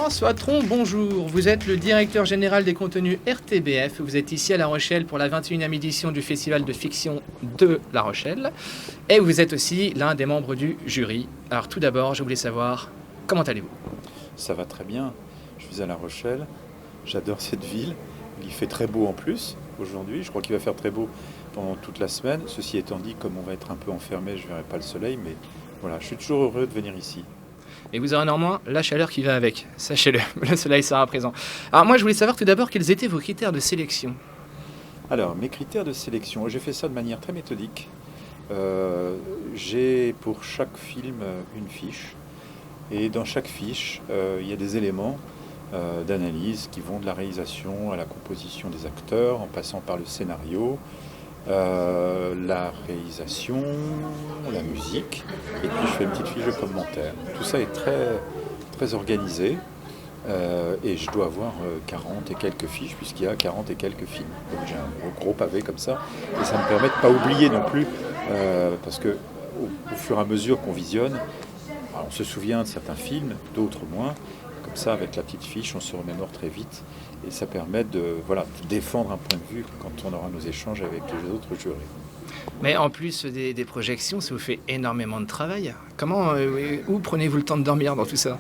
François Tron, bonjour. Vous êtes le directeur général des contenus RTBF. Vous êtes ici à La Rochelle pour la 21e édition du Festival de fiction de La Rochelle. Et vous êtes aussi l'un des membres du jury. Alors tout d'abord, je voulais savoir, comment allez-vous ? Ça va très bien. Je suis à La Rochelle. J'adore cette ville. Il fait très beau en plus aujourd'hui. Je crois qu'il va faire très beau pendant toute la semaine. Ceci étant dit, comme on va être un peu enfermé, je ne verrai pas le soleil. Mais voilà, je suis toujours heureux de venir ici. Et vous aurez néanmoins la chaleur qui va avec. Sachez-le, le soleil sera présent. Alors moi, je voulais savoir tout d'abord quels étaient vos critères de sélection. Alors, mes critères de sélection, j'ai fait ça de manière très méthodique. J'ai pour chaque film une fiche. Et dans chaque fiche, il y a des éléments d'analyse qui vont de la réalisation à la composition des acteurs, en passant par le scénario, la réalisation, la musique, et puis je fais une petite fiche de commentaires. Tout ça est très, très organisé, et je dois avoir 40 et quelques fiches, puisqu'il y a 40 et quelques films. Donc j'ai un gros pavé comme ça, et ça me permet de ne pas oublier non plus, parce que au fur et à mesure qu'on visionne, on se souvient de certains films, d'autres moins. Comme ça, avec la petite fiche, on se remémore très vite. Et ça permet de défendre un point de vue quand on aura nos échanges avec les autres jurés. Mais en plus des projections, ça vous fait énormément de travail. Où prenez-vous le temps de dormir dans tout ça ?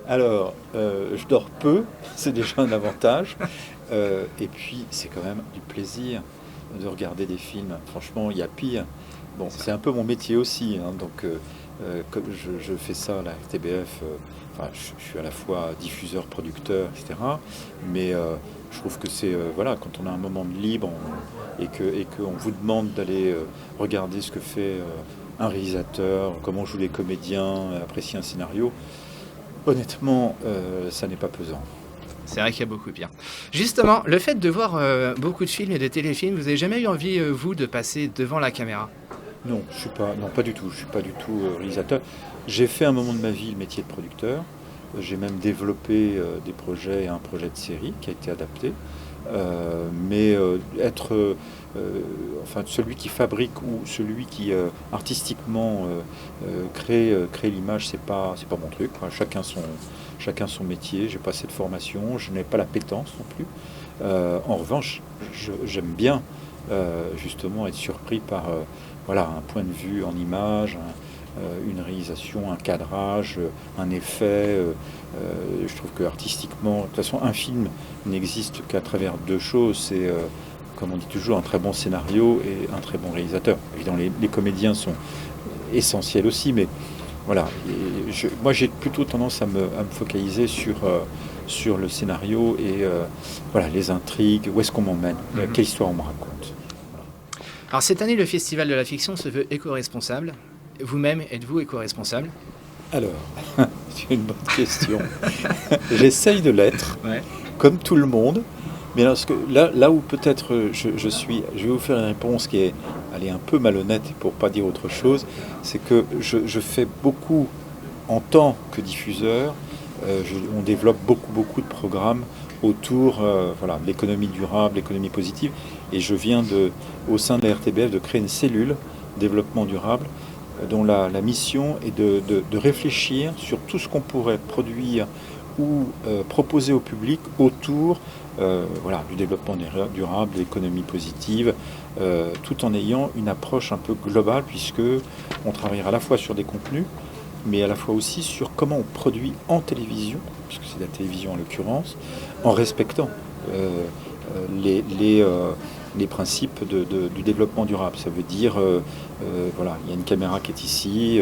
Alors, je dors peu, c'est déjà un avantage. Et puis, c'est quand même du plaisir de regarder des films. Franchement, il y a pire. Bon, c'est un peu mon métier aussi, hein, donc comme je fais ça à la RTBF, je suis à la fois diffuseur, producteur, etc. Mais je trouve que c'est, quand on a un moment de libre et qu'on vous demande d'aller regarder ce que fait un réalisateur, comment jouent les comédiens, apprécier un scénario, honnêtement, ça n'est pas pesant. C'est vrai qu'il y a beaucoup pire. Justement, le fait de voir beaucoup de films et de téléfilms, vous n'avez jamais eu envie, vous, de passer devant la caméra ? Non, pas du tout. Je suis pas du tout réalisateur. J'ai fait un moment de ma vie le métier de producteur. J'ai même développé des projets et un projet de série qui a été adapté. Mais être celui qui fabrique ou celui qui artistiquement crée l'image, c'est pas mon truc, quoi. Chacun son métier. J'ai pas cette formation. Je n'ai pas la pétence non plus. En revanche, j'aime bien justement être surpris par un point de vue en image, une réalisation, un cadrage, un effet. Je trouve que artistiquement, de toute façon, un film n'existe qu'à travers deux choses. C'est, comme on dit toujours, un très bon scénario et un très bon réalisateur. Évidemment, les comédiens sont essentiels aussi, mais voilà. Moi, j'ai plutôt tendance à me focaliser sur le scénario et les intrigues, où est-ce qu'on m'emmène, quelle histoire on me raconte. Alors cette année, le Festival de la fiction se veut éco-responsable. Vous-même, êtes-vous éco-responsable ? Alors, c'est une bonne question. J'essaye de l'être, comme tout le monde. Mais là où peut-être je vais vous faire une réponse qui est un peu malhonnête pour ne pas dire autre chose, c'est que je fais beaucoup en tant que diffuseur. On développe beaucoup de programmes autour de l'économie durable, l'économie positive. Et je viens au sein de la RTBF de créer une cellule développement durable dont la mission est de réfléchir sur tout ce qu'on pourrait produire ou proposer au public autour du développement durable, de l'économie positive, tout en ayant une approche un peu globale, puisque on travaillera à la fois sur des contenus, mais à la fois aussi sur comment on produit en télévision, puisque c'est de la télévision en l'occurrence, en respectant les principes du développement durable. Ça veut dire, il y a une caméra qui est ici,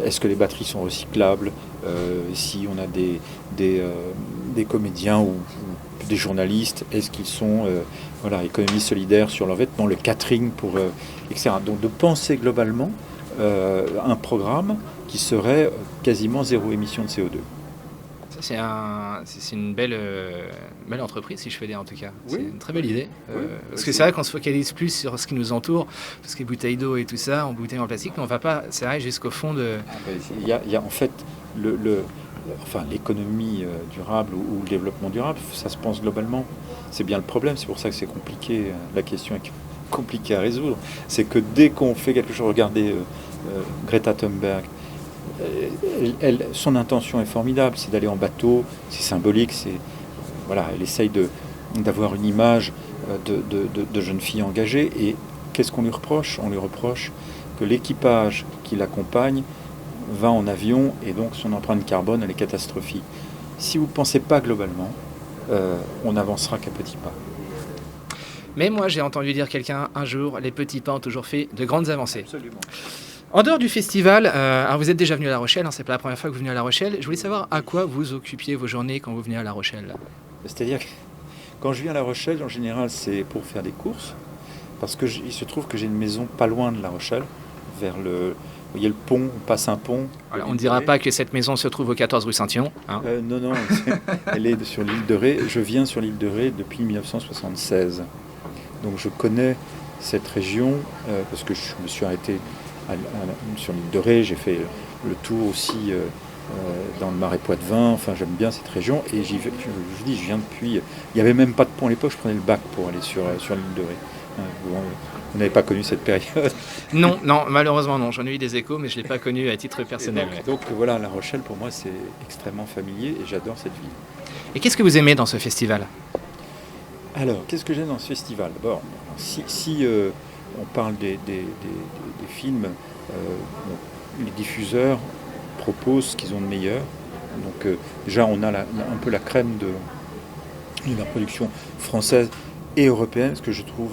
est-ce que les batteries sont recyclables, si on a des comédiens ou des journalistes, est-ce qu'ils sont économie solidaire sur leurs vêtements, le catering, etc. Donc de penser globalement un programme qui serait quasiment zéro émission de CO2. C'est une belle entreprise, si je peux dire en tout cas. Oui. C'est une très belle idée. Parce que oui. c'est vrai qu'on se focalise plus sur ce qui nous entoure, tout ce qui est bouteilles d'eau et tout ça, en bouteilles en plastique, mais on ne va pas, c'est vrai, jusqu'au fond de... Il y a en fait l'économie durable ou le développement durable, ça se pense globalement. C'est bien le problème, c'est pour ça que c'est compliqué. La question est compliquée à résoudre. C'est que dès qu'on fait quelque chose, regardez Greta Thunberg, son intention est formidable, c'est d'aller en bateau, c'est symbolique, voilà, elle essaye d'avoir une image de jeune fille engagée. Et qu'est-ce qu'on lui reproche? On lui reproche que l'équipage qui l'accompagne va en avion et donc son empreinte carbone, elle est catastrophique. Si vous ne pensez pas globalement, on n'avancera qu'à petits pas. Mais moi, j'ai entendu dire quelqu'un un jour, les petits pas ont toujours fait de grandes avancées. Absolument. En dehors du festival, alors vous êtes déjà venu à La Rochelle, c'est pas la première fois que vous venez à La Rochelle. Je voulais savoir à quoi vous occupiez vos journées quand vous venez à La Rochelle. C'est-à-dire que quand je viens à La Rochelle, en général, c'est pour faire des courses, parce qu'il se trouve que j'ai une maison pas loin de La Rochelle, vers le... Vous voyez le pont, on passe un pont. Alors, on ne dira pas que cette maison se trouve au 14 rue Saint-Yon. Hein. Non, elle est sur l'île de Ré. Je viens sur l'île de Ré depuis 1976. Donc je connais cette région, parce que je me suis arrêté sur l'île de Ré, j'ai fait le tour aussi dans le Marais Poitevin, enfin j'aime bien cette région, et je viens depuis, il n'y avait même pas de pont à l'époque, je prenais le bac pour aller sur l'île de Ré. Vous n'avez pas connu cette période? Non, malheureusement non, j'en ai eu des échos, mais je ne l'ai pas connu à titre personnel. Donc voilà, La Rochelle pour moi c'est extrêmement familier et j'adore cette ville. Et qu'est-ce que vous aimez dans ce festival? Alors, qu'est-ce que j'aime dans ce festival? D'abord, si on parle des films, les diffuseurs proposent ce qu'ils ont de meilleur. Donc déjà, on a un peu la crème de la production française et européenne, parce que je trouve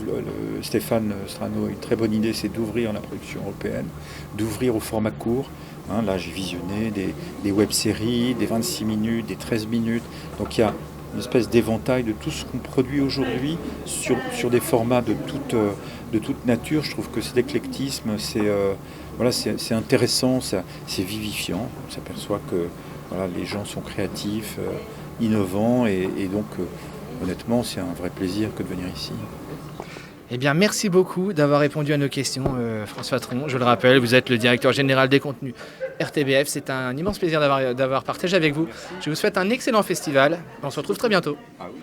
Stéphane Strano a une très bonne idée, c'est d'ouvrir la production européenne, d'ouvrir au format court. Là, j'ai visionné des web-séries, des 26 minutes, des 13 minutes. Donc il y a une espèce d'éventail de tout ce qu'on produit aujourd'hui sur des formats de toute nature. Je trouve que cet éclectisme, c'est intéressant, c'est vivifiant. On s'aperçoit que voilà, les gens sont créatifs, innovants, et donc honnêtement, c'est un vrai plaisir que de venir ici. Eh bien, merci beaucoup d'avoir répondu à nos questions, François Tron. Je le rappelle, vous êtes le directeur général des contenus RTBF. C'est un immense plaisir d'avoir partagé avec vous. Je vous souhaite un excellent festival. On se retrouve très bientôt. Ah oui.